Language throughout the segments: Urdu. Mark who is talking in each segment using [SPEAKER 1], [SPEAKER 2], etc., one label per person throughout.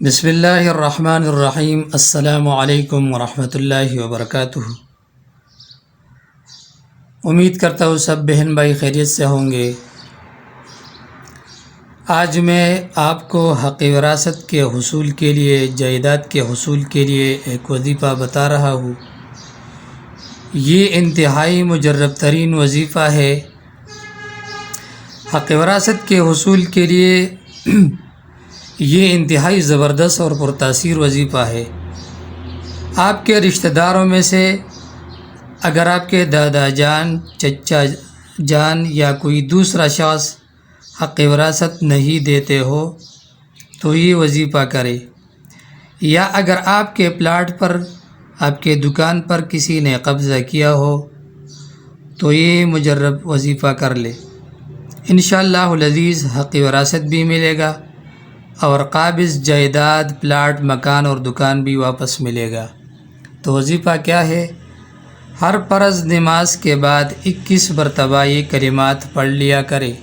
[SPEAKER 1] بسم اللہ الرحمن الرحیم۔ السلام علیکم ورحمۃ اللہ وبرکاتہ۔ امید کرتا ہوں سب بہن بھائی خیریت سے ہوں گے۔ آج میں آپ کو حق وراثت کے حصول کے لیے، جائیداد کے حصول کے لیے ایک وظیفہ بتا رہا ہوں۔ یہ انتہائی مجرب ترین وظیفہ ہے۔ حق وراثت کے حصول کے لیے یہ انتہائی زبردست اور پرتاثیر وظیفہ ہے۔ آپ کے رشتہ داروں میں سے اگر آپ کے دادا جان، چچا جان یا کوئی دوسرا شخص حق وراثت نہیں دیتے ہو تو یہ وظیفہ کرے، یا اگر آپ کے پلاٹ پر، آپ کے دکان پر کسی نے قبضہ کیا ہو تو یہ مجرب وظیفہ کر لے۔ انشاءاللہ العزیز حق وراثت بھی ملے گا اور قابض جائیداد، پلاٹ، مکان اور دکان بھی واپس ملے گا۔ تو وظیفہ کیا ہے؟ ہر فرض نماز کے بعد 21 مرتبہ یہ کلمات پڑھ لیا کرے۔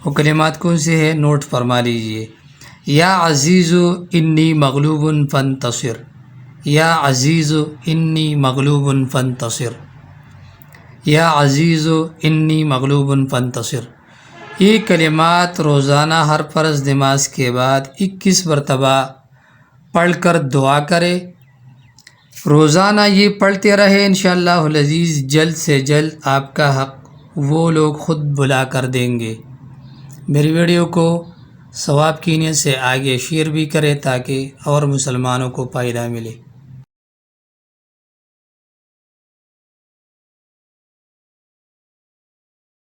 [SPEAKER 1] وہ کلمات کون سے ہیں؟ نوٹ فرما لیجئے۔ یا عزیز انی مغلوب فانتصر، یا عزیز انی مغلوب فانتصر، یا عزیز انی مغلوب فانتصر۔ یہ کلمات روزانہ ہر فرض نماز کے بعد 21 مرتبہ پڑھ کر دعا کرے۔ روزانہ یہ پڑھتے رہے، انشاءاللہ العزیز جلد سے جلد آپ کا حق وہ لوگ خود بلا کر دیں گے۔ میری ویڈیو کو ثواب کی نیت سے آگے شیئر بھی کرے تاکہ اور مسلمانوں کو فائدہ ملے۔